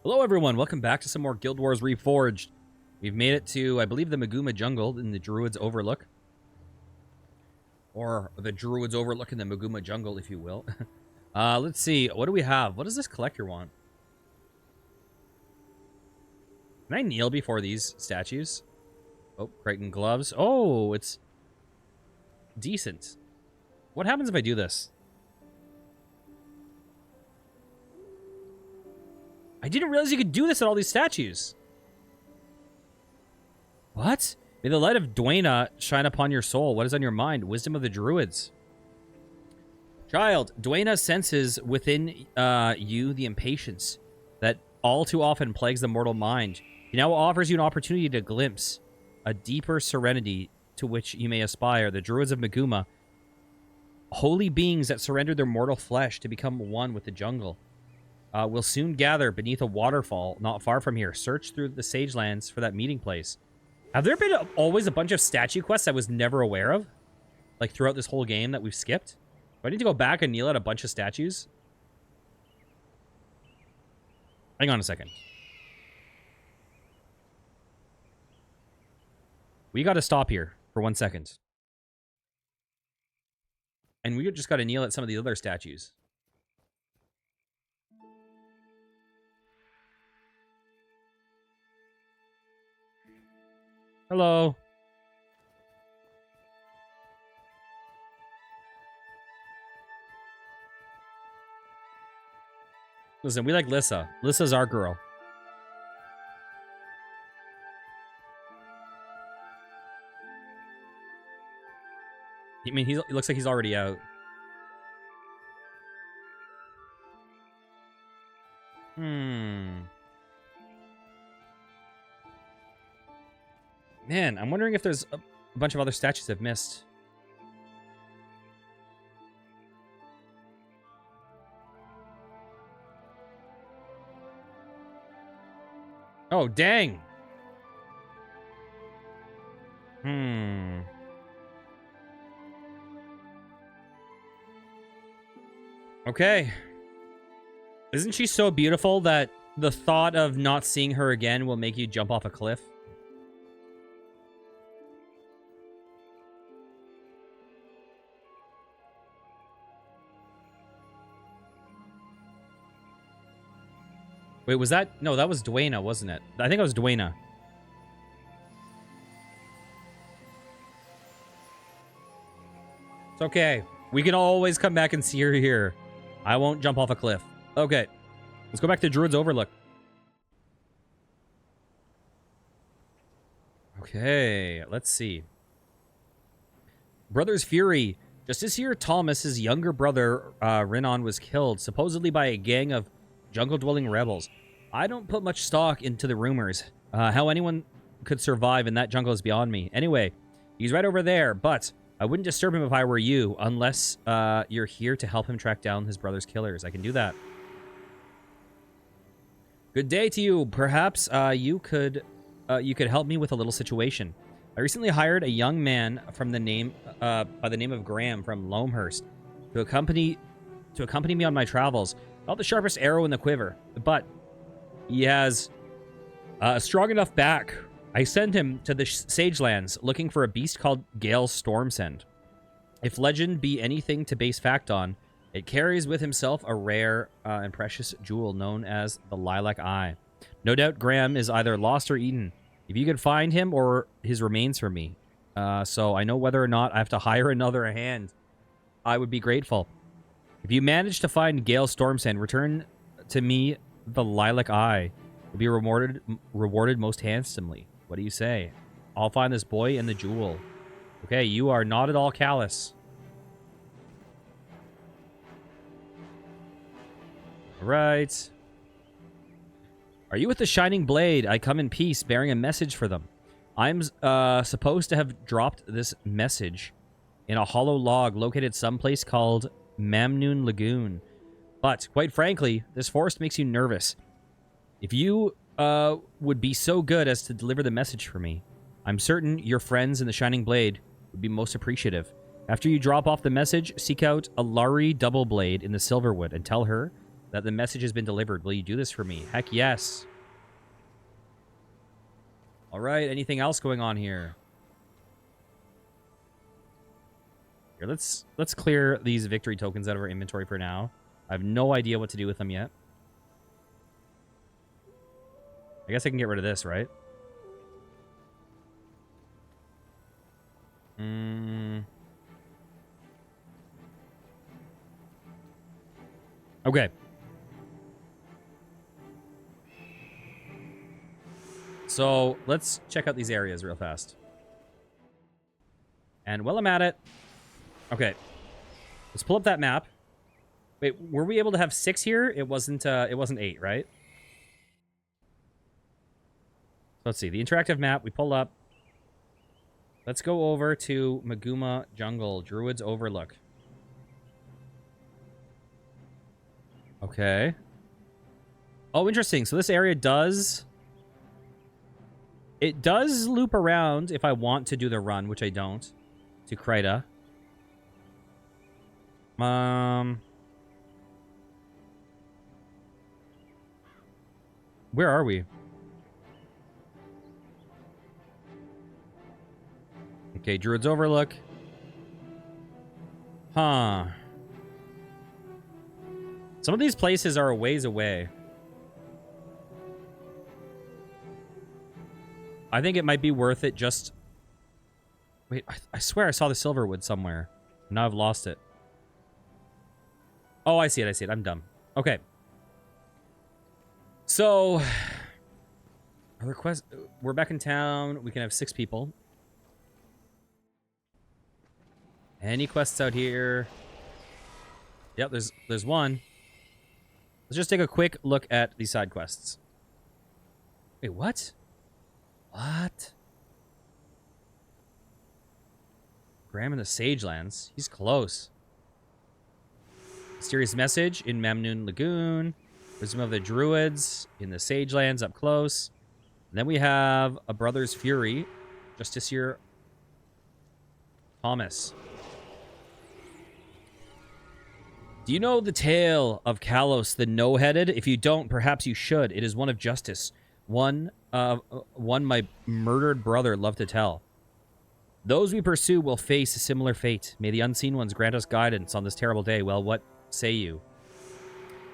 Hello everyone, welcome back to some more Guild Wars Reforged. We've made it to, I believe, the Maguma Jungle in the Druids Overlook. Or the Druids Overlook in the Maguma Jungle, if you will. Let's see, what do we have? What does this collector want? Can I kneel before these statues? Oh, Crichton gloves. Oh, it's decent. What happens if I do this? I didn't realize you could do this at all these statues. What? May the light of Dwayna shine upon your soul. What is on your mind? Wisdom of the Druids. Child, Dwayna senses within you the impatience that all too often plagues the mortal mind. He now offers you an opportunity to glimpse a deeper serenity to which you may aspire. The Druids of Maguma, holy beings that surrendered their mortal flesh to become one with the jungle, will soon gather beneath a waterfall not far from here. Search through the Sagelands for that meeting place. Have there been always a bunch of statue quests I was never aware of? Like throughout this whole game that we've skipped? Do I need to go back and kneel at a bunch of statues? Hang on a second. We got to stop here for 1 second. And we just got to kneel at some of the other statues. Hello. Listen, we like Lissa. Lissa's our girl. I mean, he looks like he's already out. Man, I'm wondering if there's a bunch of other statues I've missed. Oh, dang. Okay. Isn't she so beautiful that the thought of not seeing her again will make you jump off a cliff? Wait, was that... No, that was Dwayna, wasn't it? I think it was Dwayna. It's okay. We can always come back and see her here. I won't jump off a cliff. Okay. Let's go back to Druids Overlook. Okay, let's see. Brother's Fury. Just this year, Thomas, his younger brother, Renan, was killed, supposedly by a gang of jungle-dwelling rebels. I don't put much stock into the rumors. How anyone could survive in that jungle is beyond me. Anyway, he's right over there, but I wouldn't disturb him if I were you, unless you're here to help him track down his brother's killers. I can do that. Good day to you. Perhaps you could help me with a little situation. I recently hired a young man from the name by the name of Graham from Loamhurst to accompany me on my travels. Not the sharpest arrow in the quiver, but he has a strong enough back. I sent him to the Sagelands looking for a beast called Gale's Stormsend. If legend be anything to base fact on, it carries with himself a rare and precious jewel known as the Lilac Eye. No doubt Graham is either lost or eaten. If you could find him or his remains for me, so I know whether or not I have to hire another hand, I would be grateful. If you manage to find Gale's Stormsend, return to me the Lilac Eye. Will be rewarded most handsomely. What do you say? I'll find this boy and the jewel. Okay, you are not at all callous. All right. Are you with the Shining Blade? I come in peace, bearing a message for them. I'm supposed to have dropped this message in a hollow log located someplace called Mamnoon Lagoon. But, quite frankly, this forest makes you nervous. If you would be so good as to deliver the message for me, I'm certain your friends in the Shining Blade would be most appreciative. After you drop off the message, seek out a Lari Double Blade in the Silverwood and tell her that the message has been delivered. Will you do this for me? Heck yes. All right, anything else going on here? Here, let's clear these victory tokens out of our inventory for now. I have no idea what to do with them yet. I guess I can get rid of this, right? Okay. So let's check out these areas real fast. And while I'm at it, okay, let's pull up that map. Wait, were we able to have 6 here? It wasn't 8, right? Let's see, the interactive map we pulled up. Let's go over to Maguma Jungle, Druids Overlook. Okay. Oh, interesting. So this area does... It does loop around if I want to do the run, which I don't, to Kryta. Where are we? Okay, Druids Overlook. Huh. Some of these places are a ways away. I think it might be worth it just... Wait, I swear I saw the Silverwood somewhere. Now I've lost it. Oh, I see it, I see it. I'm dumb. Okay. So... Our request... We're back in town. We can have 6 people. Any quests out here? Yep, there's one. Let's just take a quick look at these side quests. Wait, what? What? Graham in the Sagelands. He's close. Mysterious message in Mamnoon Lagoon. Wisdom of the Druids in the Sagelands up close. And then we have a Brother's Fury. Justiciar Thomas. Do you know the tale of Kalos the No-Headed? If you don't, perhaps you should. It is one of justice. One my murdered brother loved to tell. Those we pursue will face a similar fate. May the unseen ones grant us guidance on this terrible day. Well, what say you?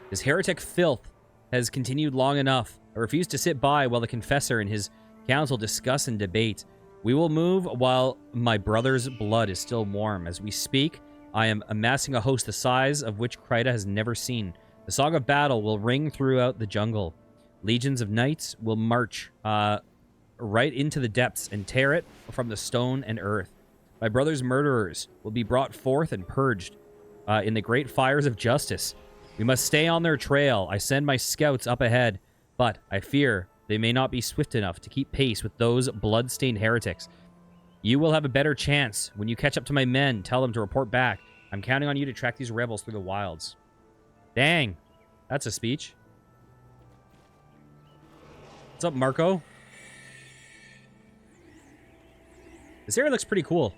This heretic filth has continued long enough. I refuse to sit by while the confessor and his council discuss and debate. We will move while my brother's blood is still warm. As we speak, I am amassing a host the size of which Kryta has never seen. The song of battle will ring throughout the jungle. Legions of knights will march right into the depths and tear it from the stone and earth. My brother's murderers will be brought forth and purged in the great fires of justice. We must stay on their trail. I send my scouts up ahead, but I fear they may not be swift enough to keep pace with those blood-stained heretics. You will have a better chance. When you catch up to my men, tell them to report back. I'm counting on you to track these rebels through the wilds. Dang. That's a speech. What's up, Marco? This area looks pretty cool.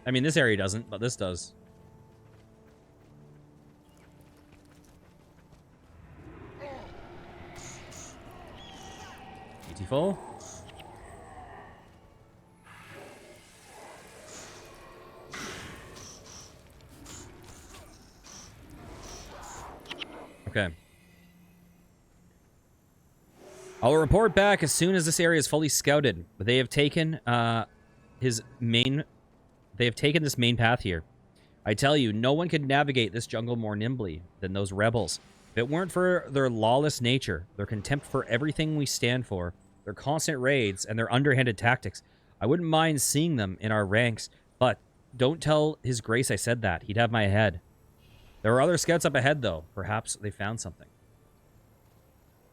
I mean, this area doesn't, but this does. Beautiful. Okay. I'll report back as soon as this area is fully scouted. But they have taken this main path here. I tell you, no one could navigate this jungle more nimbly than those rebels. If it weren't for their lawless nature, their contempt for everything we stand for, their constant raids, and their underhanded tactics, I wouldn't mind seeing them in our ranks. But don't tell His Grace I said that. He'd have my head. There are other scouts up ahead, though. Perhaps they found something.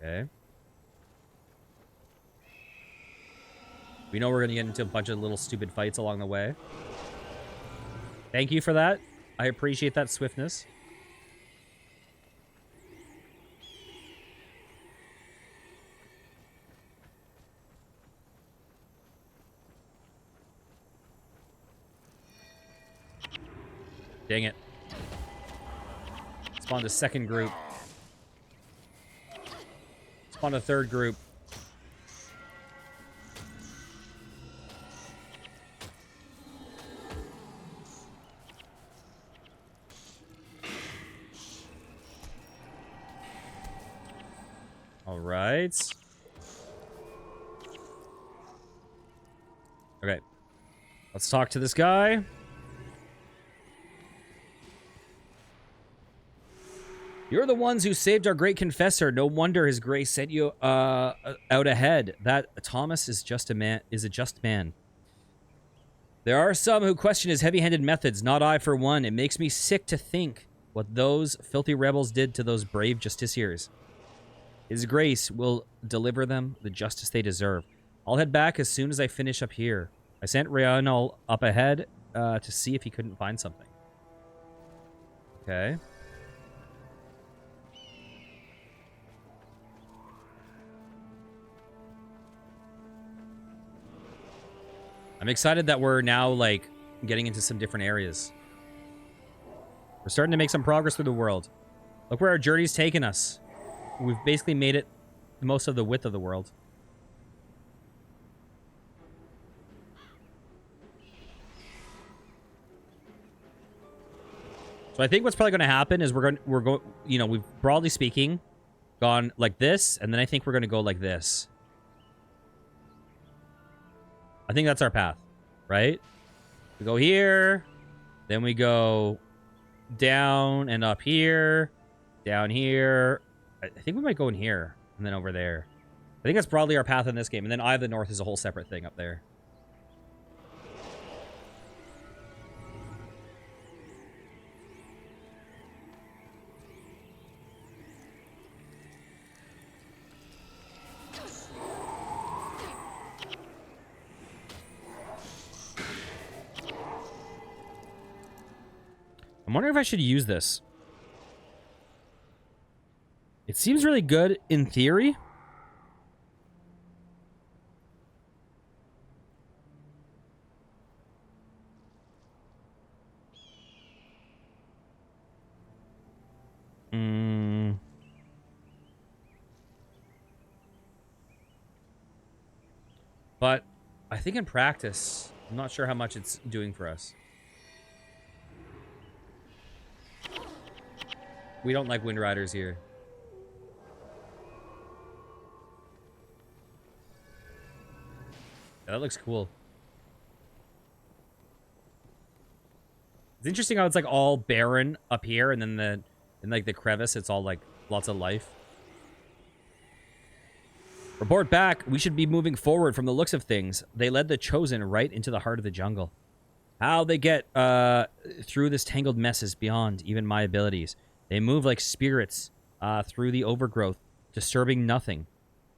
Okay. We know we're going to get into a bunch of little stupid fights along the way. Thank you for that. I appreciate that swiftness. Dang it. Spawned a second group. Spawned a third group. All right. Okay. Let's talk to this guy. You're the ones who saved our great confessor. No wonder his grace sent you out ahead. That Thomas is just a man. Is a just man. There are some who question his heavy-handed methods. Not I, for one. It makes me sick to think what those filthy rebels did to those brave justiciars. His grace will deliver them the justice they deserve. I'll head back as soon as I finish up here. I sent Rional up ahead to see if he couldn't find something. Okay. I'm excited that we're now, like, getting into some different areas. We're starting to make some progress through the world. Look where our journey's taken us. We've basically made it most of the width of the world. So I think what's probably going to happen is we're going, you know, we've broadly speaking gone like this, and then I think we're going to go like this. I think that's our path, right? We go here, then we go down and up here, down here. I think we might go in here and then over there. I think that's broadly our path in this game. And then Eye of the North is a whole separate thing up there. I'm wondering if I should use this. It seems really good in theory. But I think in practice, I'm not sure how much it's doing for us. We don't like Wind Riders here. Yeah, that looks cool. It's interesting how it's like all barren up here, and then in like the crevice, it's all like lots of life. Report back. We should be moving forward from the looks of things. They led the Chosen right into the heart of the jungle. How they get through this tangled mess is beyond even my abilities. They move like spirits through the overgrowth, disturbing nothing.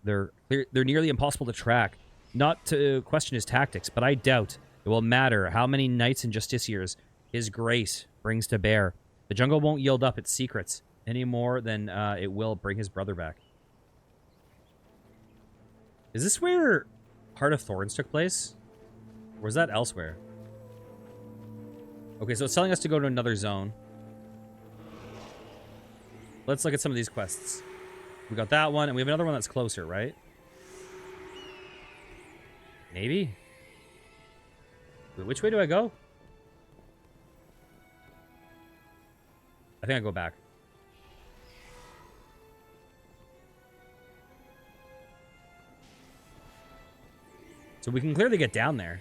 They're nearly impossible to track. Not to question his tactics, but I doubt it will matter how many knights and justiciars his grace brings to bear. The jungle won't yield up its secrets any more than it will bring his brother back. Is this where Heart of Thorns took place? Or was that elsewhere? Okay, so it's telling us to go to another zone. Let's look at some of these quests. We got that one, and we have another one that's closer, right? Maybe? Wait, which way do I go? I think I go back. So we can clearly get down there.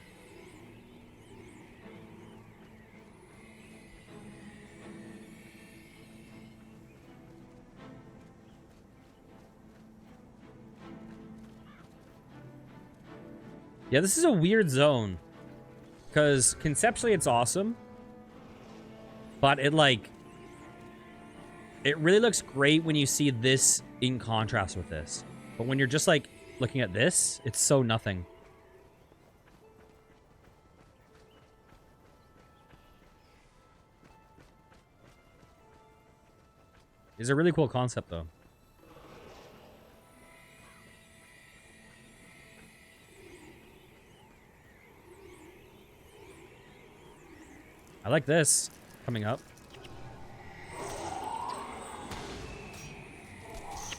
Yeah, this is a weird zone. Because conceptually it's awesome. But it like... It really looks great when you see this in contrast with this. But when you're just like looking at this, it's so nothing. It's a really cool concept though. I like this coming up.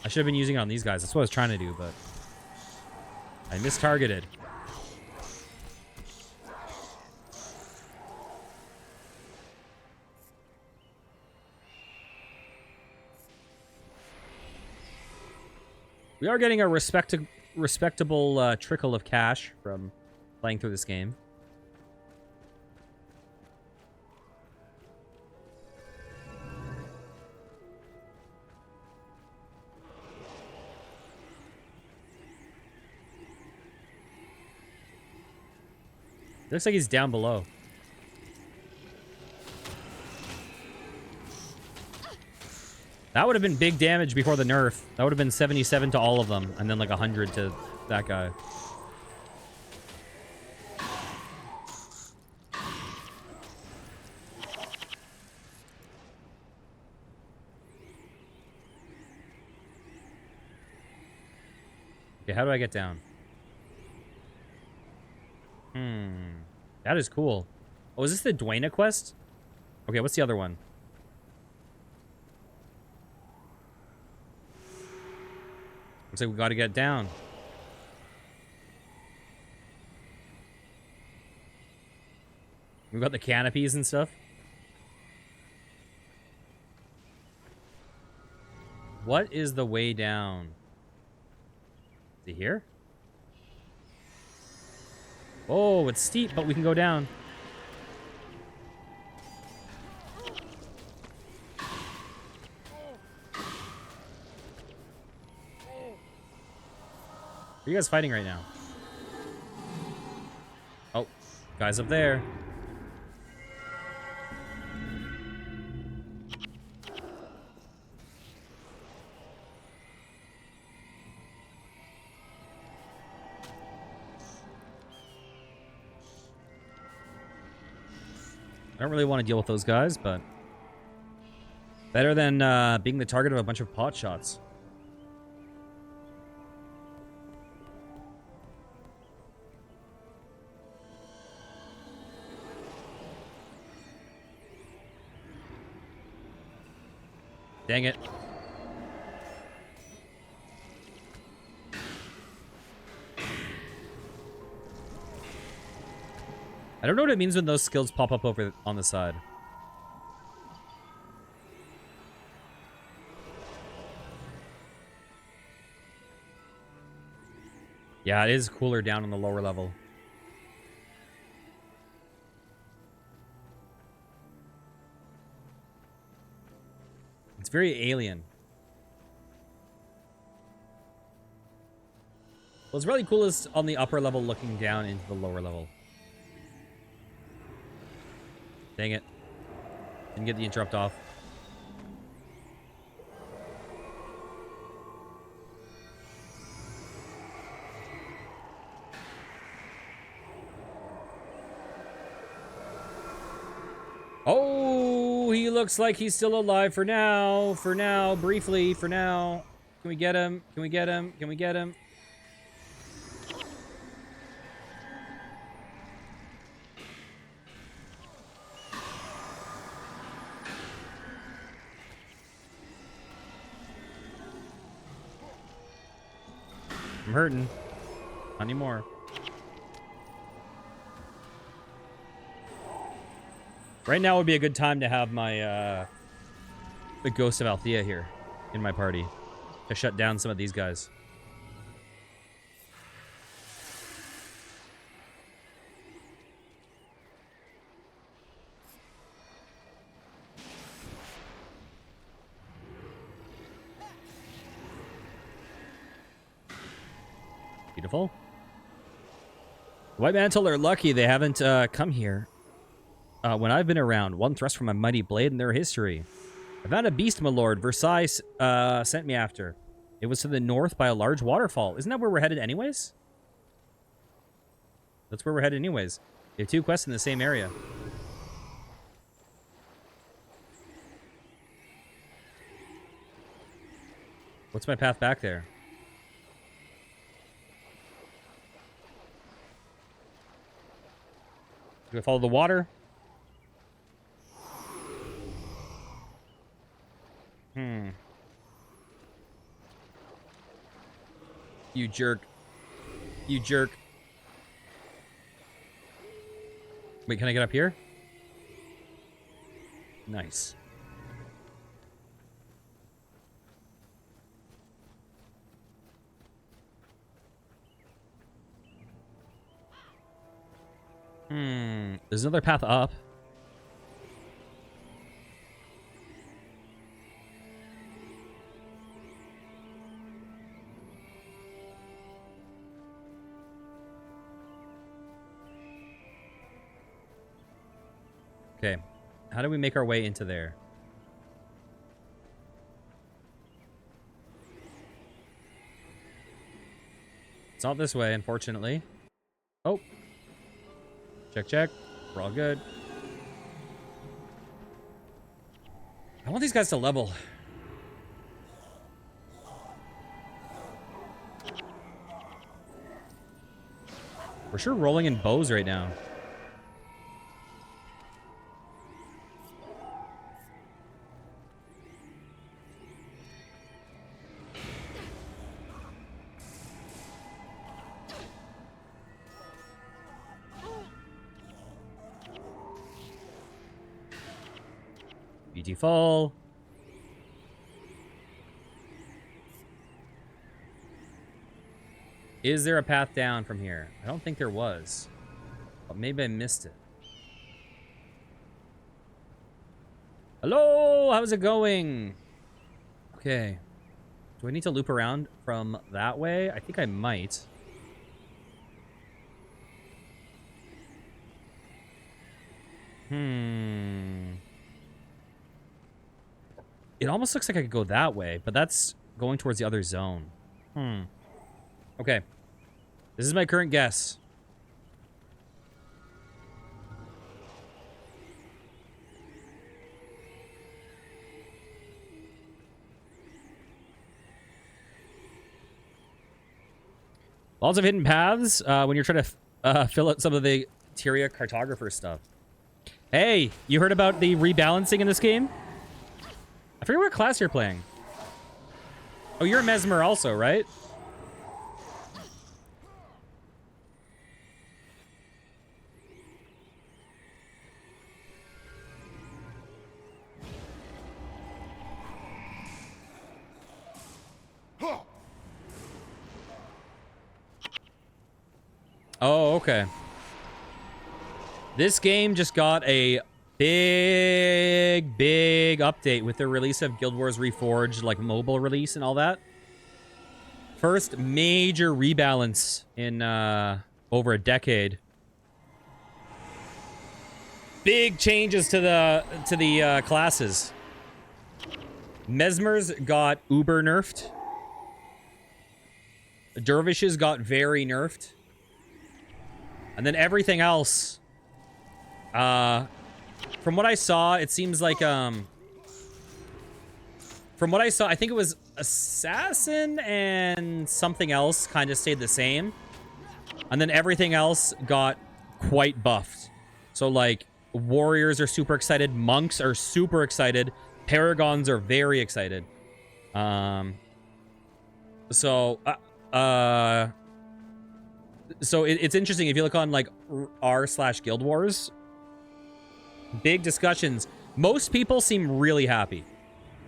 I should have been using it on these guys. That's what I was trying to do, but I mistargeted. We are getting a respectable trickle of cash from playing through this game. Looks like he's down below. That would have been big damage before the nerf. That would have been 77 to all of them, and then like 100 to that guy. Okay, how do I get down? That is cool. Oh, is this the Dwayna quest? Okay, what's the other one? Looks like we gotta get down. We've got the canopies and stuff. What is the way down? Is it here? Oh, it's steep, but we can go down. Are you guys fighting right now? Oh, guys up there. I don't really want to deal with those guys, but better than being the target of a bunch of pot shots. Dang it. I don't know what it means when those skills pop up over on the side. Yeah, it is cooler down on the lower level. It's very alien. What's really cool is on the upper level looking down into the lower level. Dang it. Didn't get the interrupt off. Oh, he looks like he's still alive for now. For now, briefly, for now. Can we get him? Can we get him? Can we get him? I'm hurting. Not anymore. Right now would be a good time to have my, the Ghost of Althea here in my party to shut down some of these guys. Beautiful. The White Mantle are lucky they haven't come here. When I've been around, one thrust from a mighty blade in their history. I found a beast, my lord. Versailles sent me after. It was to the north by a large waterfall. Isn't that where we're headed anyways? That's where we're headed anyways. We have two quests in the same area. What's my path back there? Do I follow the water? You jerk. You jerk. Wait, can I get up here? Nice. There's another path up. Okay. How do we make our way into there? It's not this way, unfortunately. Oh. Check, check. We're all good. I want these guys to level. We're sure rolling in bows right now. BT fall. Is there a path down from here? I don't think there was. But maybe I missed it. Hello! How's it going? Okay. Do I need to loop around from that way? I think I might. It almost looks like I could go that way, but that's going towards the other zone. Okay. This is my current guess. Lots of hidden paths when you're trying to fill out some of the Tyria cartographer stuff. Hey, you heard about the rebalancing in this game? I forget what class you're playing. Oh, you're a Mesmer also, right? Oh, okay. This game just got a big update with the release of Guild Wars Reforged, like mobile release and all that. First major rebalance in over a decade. Big changes to the classes. Mesmers got uber nerfed. Dervishes got very nerfed. And then everything else, from what I saw, it seems like, from what I saw, I think it was Assassin and something else kind of stayed the same. And then everything else got quite buffed. So, like, Warriors are super excited. Monks are super excited. Paragons are very excited. So it's interesting if you look on like r/Guild Wars, big discussions. Most people seem really happy.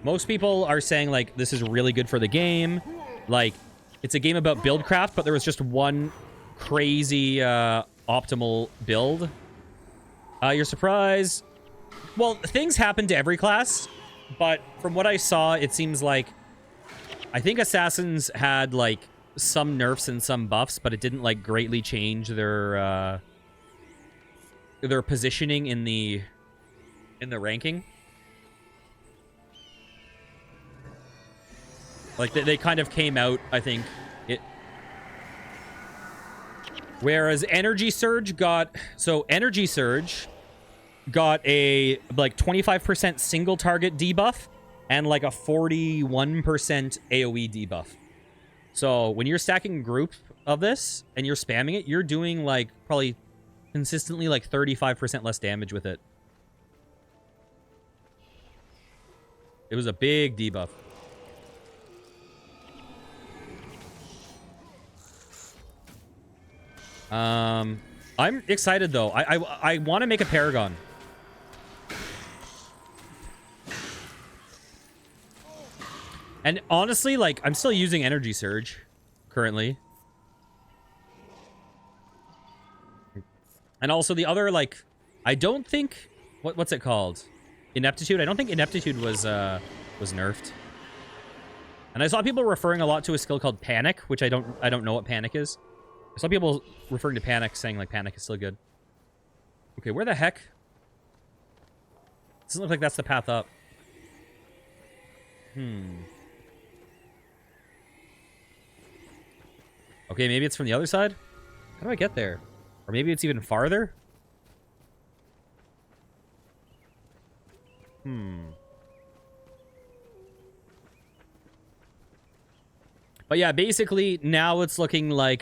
Most people are saying like this is really good for the game. Like it's a game about buildcraft, but there was just one crazy optimal build. You're surprised? Well, things happen to every class, but from what I saw, it seems like I think Assassins had like some nerfs and some buffs, but it didn't like greatly change their positioning in the ranking. Like they kind of came out, I think. Whereas Energy Surge got a like 25% single target debuff and like a 41% AoE debuff. So when you're stacking a group of this and you're spamming it, you're doing like probably consistently like 35% less damage with it. It was a big debuff. I'm excited though. I want to make a Paragon. And honestly, like, I'm still using Energy Surge currently. And also the other, like, I don't think, what's it called? Ineptitude? I don't think Ineptitude was nerfed. And I saw people referring a lot to a skill called Panic, which I don't know what Panic is. I saw people referring to Panic, saying, like, Panic is still good. Okay, where the heck? Doesn't look like that's the path up. Okay, maybe it's from the other side? How do I get there? Or maybe it's even farther? But yeah, basically, now it's looking like,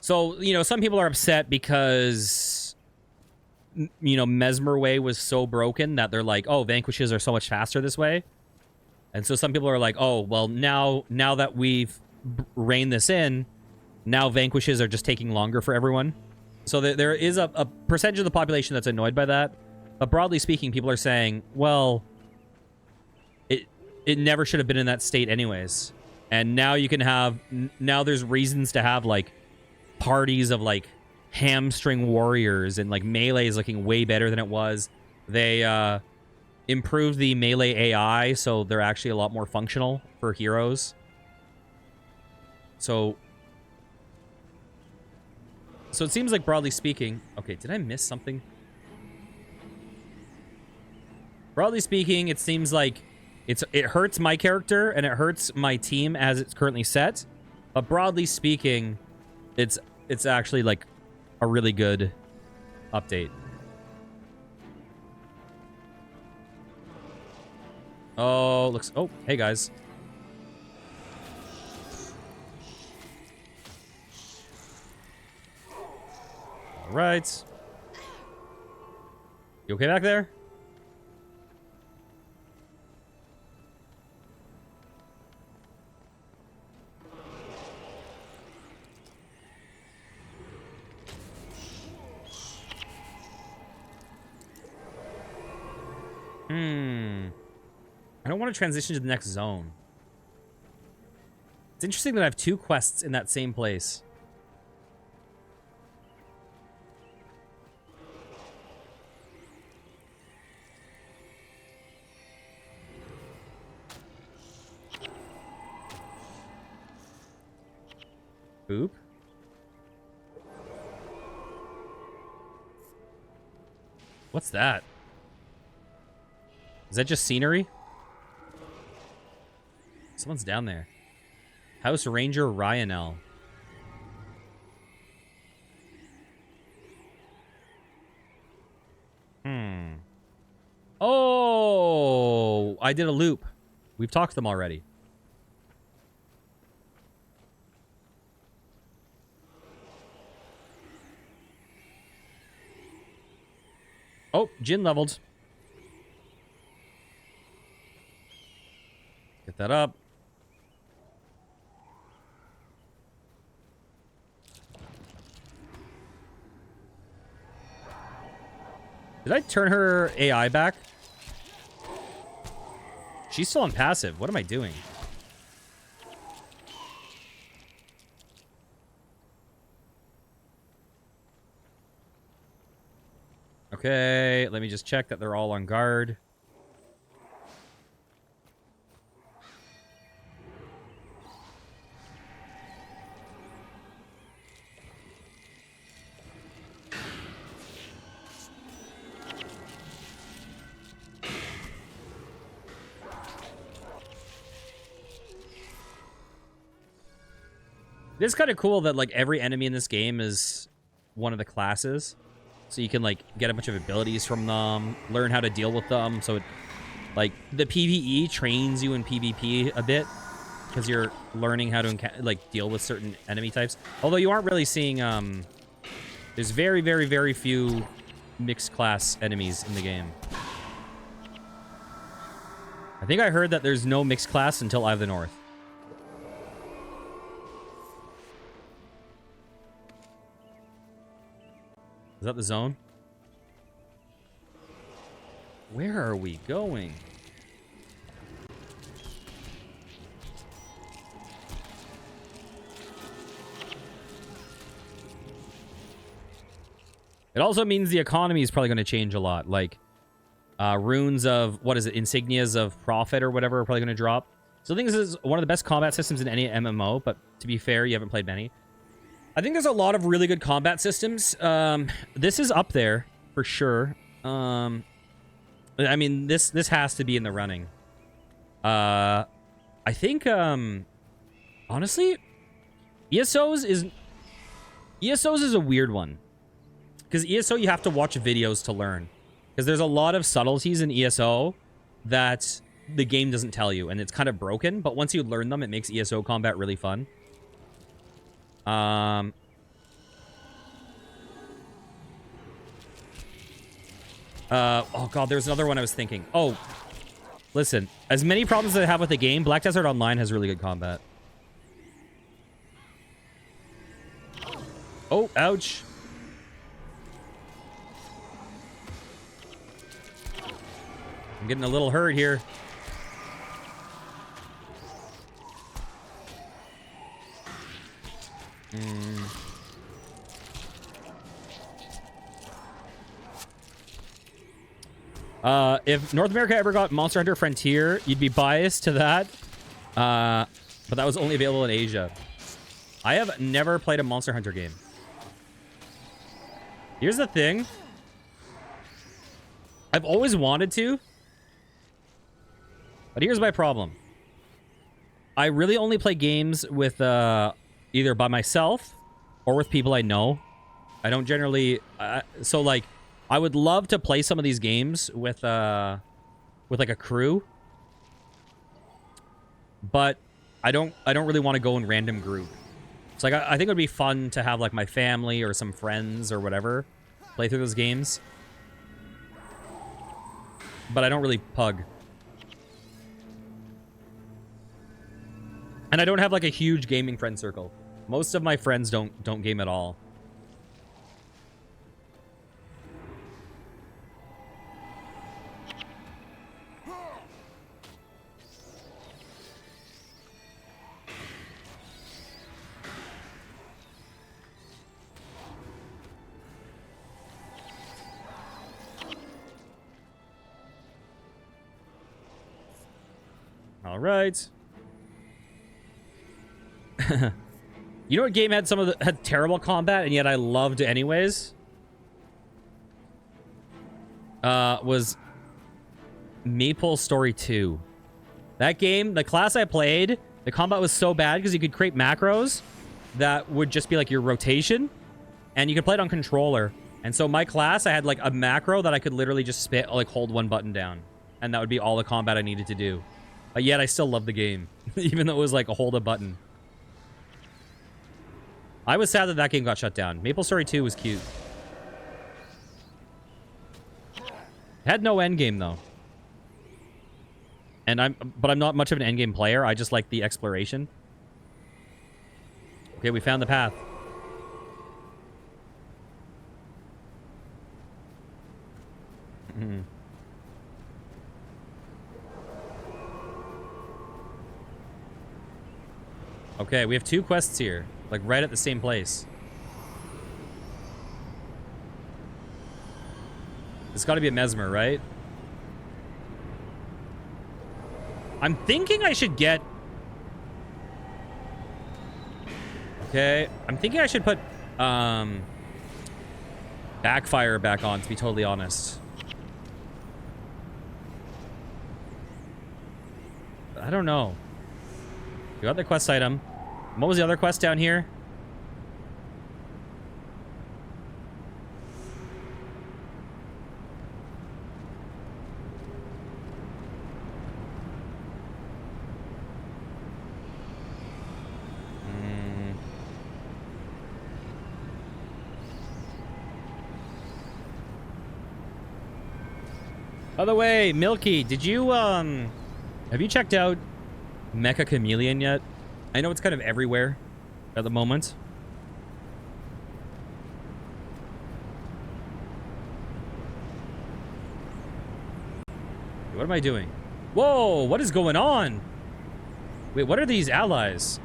so, you know, some people are upset because, you know, Mesmer Way was so broken that they're like, oh, Vanquishes are so much faster this way. And so some people are like, oh, well, now that we've reined this in, now Vanquishes are just taking longer for everyone. So there is a percentage of the population that's annoyed by that. But broadly speaking, people are saying, well, it never should have been in that state anyways. And now you can have, now there's reasons to have, like, parties of, like, hamstring warriors, and, like, melee is looking way better than it was. They improved the melee AI, so they're actually a lot more functional for heroes. So it seems like, broadly speaking... Okay, did I miss something? Broadly speaking, it seems like it hurts my character and it hurts my team as it's currently set. But broadly speaking, it's actually, like, a really good update. Oh, looks... Oh, hey, guys. All right. You okay back there? I don't want to transition to the next zone. It's interesting that I have 2 quests in that same place. Boop. What's that? Is that just scenery? Someone's down there. House Ranger Ryanel. Oh, I did a loop. We've talked to them already. Oh, Jin leveled. Get that up. Did I turn her AI back? She's still on passive. What am I doing? Okay, let me just check that they're all on guard. It is kind of cool that, like, every enemy in this game is one of the classes. So you can, like, get a bunch of abilities from them, learn how to deal with them. So, like, the PvE trains you in PvP a bit because you're learning how to, like, deal with certain enemy types. Although you aren't really seeing, there's very, very, very few mixed class enemies in the game. I think I heard that there's no mixed class until Eye of the North. Is that the zone? Where are we going? It also means the economy is probably going to change a lot. Like, runes of, what is it, insignias of profit or whatever are probably going to drop. So I think this is one of the best combat systems in any MMO, but to be fair, you haven't played many. I think there's a lot of really good combat systems. This is up there, for sure. I mean, this has to be in the running. I think, honestly, ESOs is a weird one. Because ESO, you have to watch videos to learn. Because there's a lot of subtleties in ESO that the game doesn't tell you. And it's kind of broken. But once you learn them, it makes ESO combat really fun. Oh, God, there's another one I was thinking. Oh, listen. As many problems as I have with the game, Black Desert Online has really good combat. Oh, ouch. I'm getting a little hurt here. If North America ever got Monster Hunter Frontier, you'd be biased to that. But that was only available in Asia. I have never played a Monster Hunter game. Here's the thing. I've always wanted to. But here's my problem. I really only play games with either by myself or with people I know. I don't generally... so, like, I would love to play some of these games with like, a crew. But I don't really want to go in random group. So, like, I think it would be fun to have, like, my family or some friends or whatever play through those games. But I don't really pug. And I don't have, like, a huge gaming friend circle. Most of my friends don't game at all. All right. You know what game had had terrible combat and yet I loved it anyways? Was Maple Story 2. That game, the class I played, the combat was so bad because you could create macros that would just be like your rotation, and you could play it on controller. And so my class, I had like a macro that I could literally just like hold one button down, and that would be all the combat I needed to do. But yet I still love the game, even though it was like a hold a button. I was sad that that game got shut down. Maple Story 2 was cute. It had no endgame though. And but I'm not much of an endgame player. I just like the exploration. Okay, we found the path. Okay, we have 2 quests here. Like, right at the same place. It's got to be a Mesmer, right? I'm thinking I should get... Okay, I'm thinking I should put, Backfire back on, to be totally honest. I don't know. You got the quest item. What was the other quest down here? By the way, Milky, did you, have you checked out Mecha Chameleon yet? I know it's kind of everywhere at the moment. am I doing? Whoa, what is going on? Wait, what are these allies?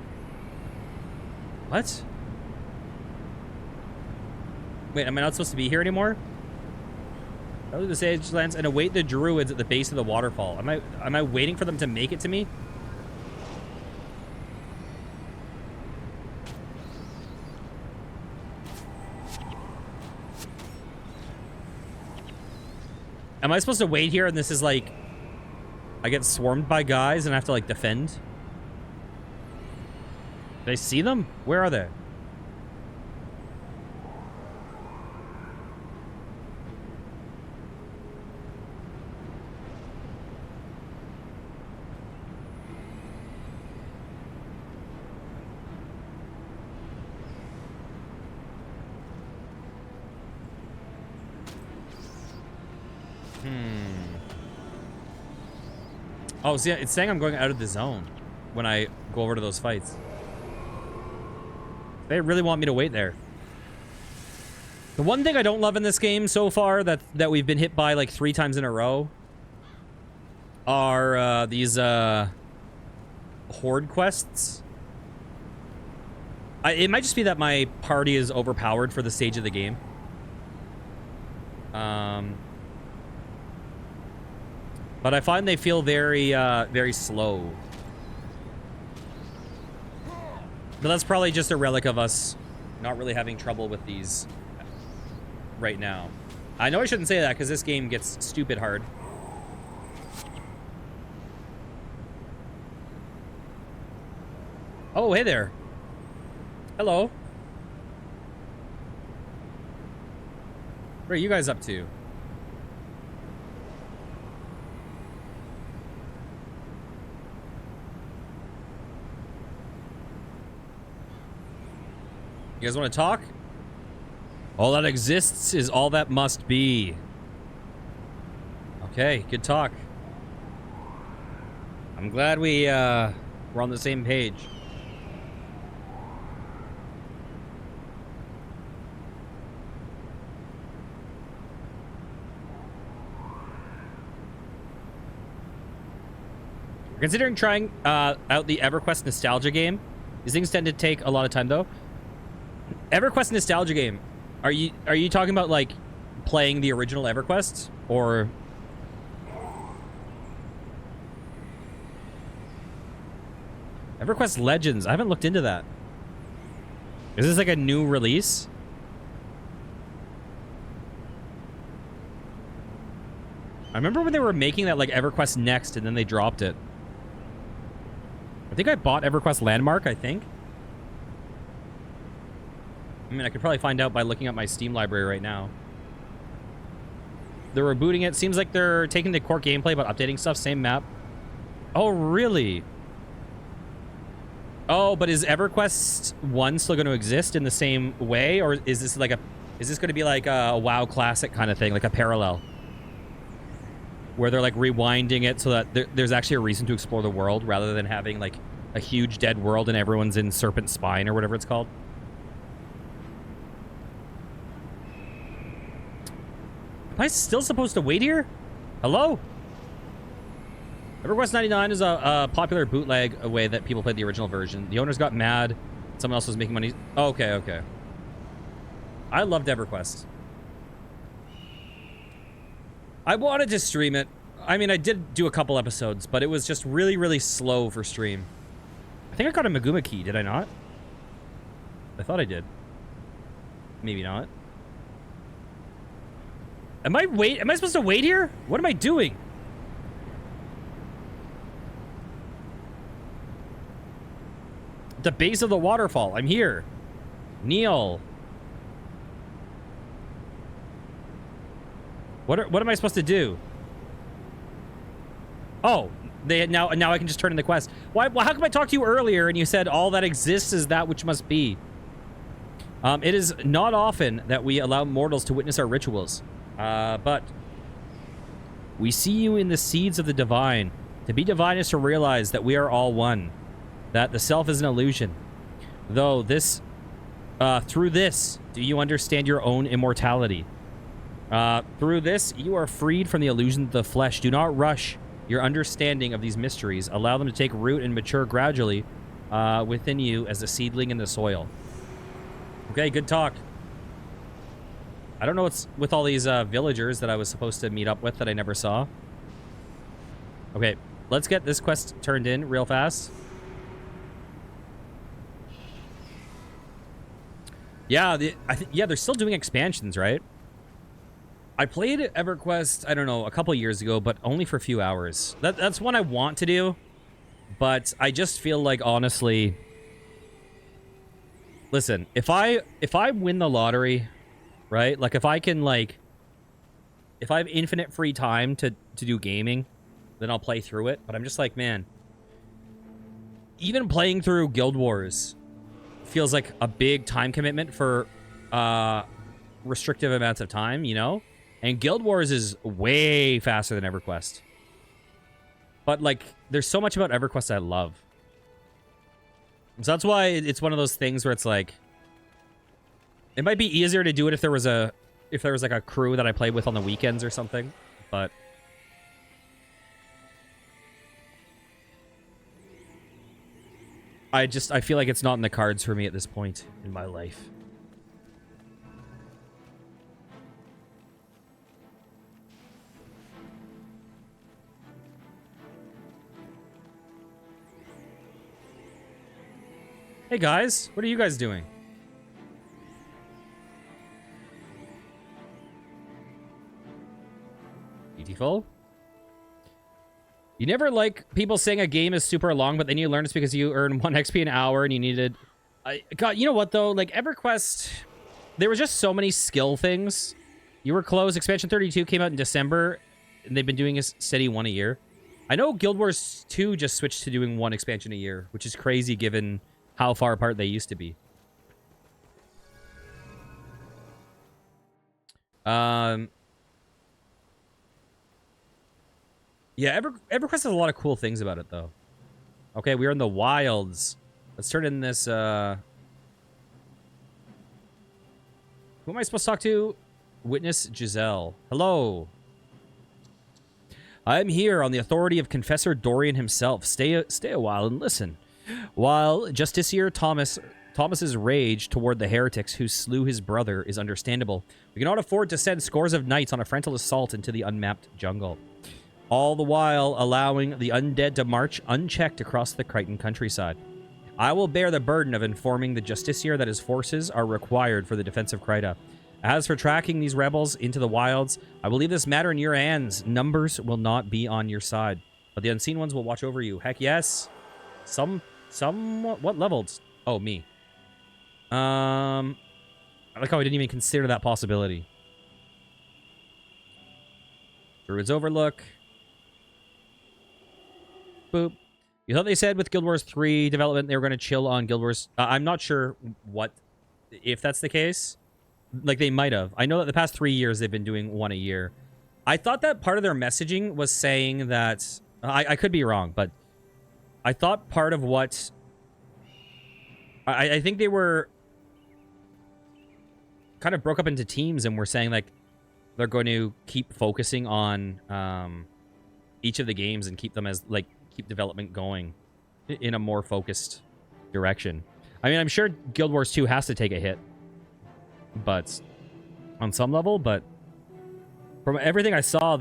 What? Wait, am I not supposed to be here anymore? Go to the Sage Lands and await the Druids at the base of the waterfall. Am I waiting for them to make it to me? Am I supposed to wait here and this is like I get swarmed by guys and I have to like defend? Did I see them? Where are they? Oh, see, it's saying I'm going out of the zone when I go over to those fights. They really want me to wait there. The one thing I don't love in this game so far that we've been hit by like 3 times in a row are these horde quests. It might just be that my party is overpowered for the stage of the game. But I find they feel very, very slow. But that's probably just a relic of us not really having trouble with these right now. I know I shouldn't say that because this game gets stupid hard. Oh, hey there. Hello. What are you guys up to? You guys want to talk? All that exists is all that must be. Okay, good talk. I'm glad we're on the same page. Considering trying out the EverQuest nostalgia game. These things tend to take a lot of time though. EverQuest nostalgia game. Are you talking about like playing the original EverQuest or EverQuest Legends? I haven't looked into that. Is this like a new release? I remember when they were making that like EverQuest Next and then they dropped it. I think I bought EverQuest Landmark, I think. I mean, I could probably find out by looking at my Steam library right now. They're rebooting it. Seems like they're taking the core gameplay but updating stuff. Same map. Oh, really? Oh, but is EverQuest 1 still going to exist in the same way? Or is this like is this going to be like a WoW Classic kind of thing? Like a parallel? Where they're like rewinding it so that there's actually a reason to explore the world rather than having like a huge dead world and everyone's in Serpent Spine or whatever it's called. Am I still supposed to wait here? Hello? EverQuest 99 is a popular bootleg way that people played the original version. The owners got mad. Someone else was making money. Oh, okay, okay. I loved EverQuest. I wanted to stream it. I mean, I did do a couple episodes, but it was just really, really slow for stream. I think I got a Maguma key, did I not? I thought I did. Maybe not. Am I supposed to wait here? What am I doing? The base of the waterfall. I'm here. Kneel. What am I supposed to do? Oh, now I can just turn in the quest. Why? Well, how come I talked to you earlier and you said all that exists is that which must be? It is not often that we allow mortals to witness our rituals. But we see you in the seeds of the divine. To be divine is to realize that we are all one, that the self is an illusion. Though this, through this, do you understand your own immortality? Through this, you are freed from the illusion of the flesh. Do not rush your understanding of these mysteries. Allow them to take root and mature gradually within you as a seedling in the soil. Okay, good talk. I don't know what's with all these villagers that I was supposed to meet up with that I never saw. Okay, let's get this quest turned in real fast. Yeah, yeah, they're still doing expansions, right? I played EverQuest, I don't know, a couple years ago, but only for a few hours. That's one I want to do, but I just feel like, honestly... Listen, if I win the lottery, right? Like, if I can, like... If I have infinite free time to do gaming, then I'll play through it. But I'm just like, man... Even playing through Guild Wars feels like a big time commitment for restrictive amounts of time, you know? And Guild Wars is way faster than EverQuest. But, like, there's so much about EverQuest I love. So that's why it's one of those things where it's like... It might be easier to do it if there was like a crew that I played with on the weekends or something. But... I feel like it's not in the cards for me at this point in my life. Hey guys, what are you guys doing? Beautiful. You never like people saying a game is super long, but then you learn it's because you earn 1 XP an hour and you needed... God, you know what though? Like EverQuest, there were just so many skill things. You were close. Expansion 32 came out in December, and they've been doing a steady one a year. I know Guild Wars 2 just switched to doing 1 expansion a year, which is crazy given how far apart they used to be. Yeah, EverQuest has a lot of cool things about it, though. Okay, we're in the wilds. Let's turn in this, Who am I supposed to talk to? Witness Giselle. Hello. I am here on the authority of Confessor Dorian himself. Stay a while and listen. While Justiciar Thomas's rage toward the heretics who slew his brother is understandable, we cannot afford to send scores of knights on a frontal assault into the unmapped jungle. All the while allowing the undead to march unchecked across the Crichton countryside. I will bear the burden of informing the Justiciar that his forces are required for the defense of Kryta. As for tracking these rebels into the wilds, I will leave this matter in your hands. Numbers will not be on your side, but the unseen ones will watch over you. Heck yes. What leveled? Oh, me. I like how I didn't even consider that possibility. Druids Overlook. Boop. You thought they said with Guild Wars 3 development they were going to chill on Guild Wars... I'm not sure if that's the case. Like, they might have. I know that the past 3 years they've been doing 1 a year. I thought that part of their messaging was saying that... I could be wrong, but... I thought part of what... I think they were... kind of broke up into teams and were saying, like, they're going to keep focusing on each of the games and keep them as, like... keep development going in a more focused direction. I mean, I'm sure Guild Wars 2 has to take a hit, but on some level, but from everything I saw,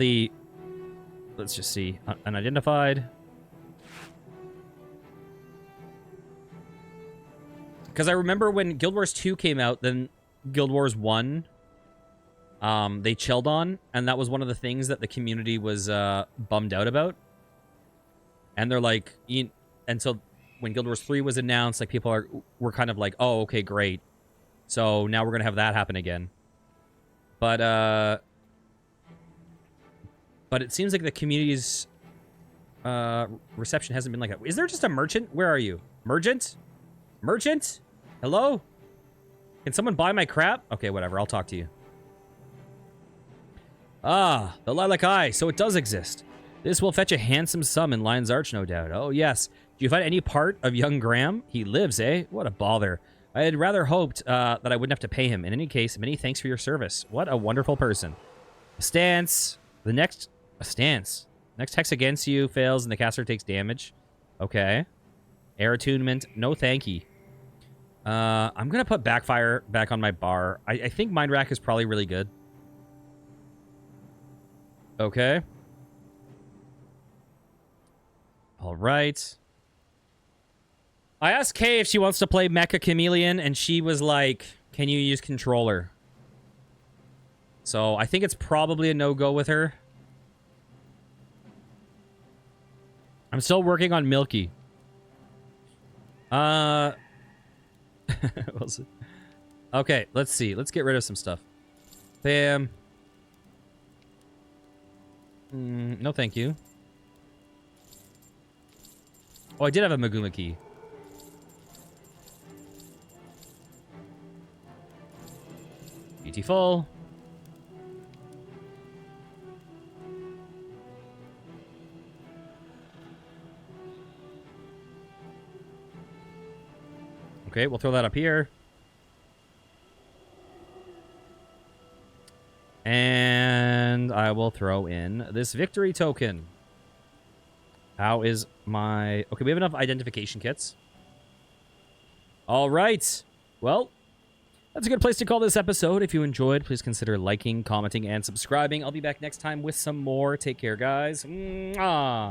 let's just see, unidentified. Because I remember when Guild Wars 2 came out, then Guild Wars 1, they chilled on, and that was one of the things that the community was bummed out about. And they're like, and so when Guild Wars 3 was announced, like people were kind of like, oh, okay, great. So now we're gonna have that happen again. But it seems like the community's reception hasn't been like that. Is there just a merchant? Where are you? Merchant? Merchant? Hello? Can someone buy my crap? Okay, whatever. I'll talk to you. Ah, the Lilac Eye. So it does exist. This will fetch a handsome sum in Lion's Arch, no doubt. Oh, yes. Do you find any part of young Graham? He lives, eh? What a bother. I had rather hoped that I wouldn't have to pay him. In any case, many thanks for your service. What a wonderful person. A stance. A stance. Next hex against you fails and the caster takes damage. Okay. Air attunement. No thank you. I'm going to put backfire back on my bar. I think Mind Rack is probably really good. Okay. All right. I asked Kay if she wants to play Mecha Chameleon, and she was like, can you use controller? So I think it's probably a no-go with her. I'm still working on Milky. Okay, let's see. Let's get rid of some stuff. Bam. No, thank you. Oh, I did have a Maguma key. Beautiful. Okay, we'll throw that up here. And I will throw in this victory token. How is my... Okay, we have enough identification kits. All right. Well, that's a good place to call this episode. If you enjoyed, please consider liking, commenting, and subscribing. I'll be back next time with some more. Take care, guys. Mwah.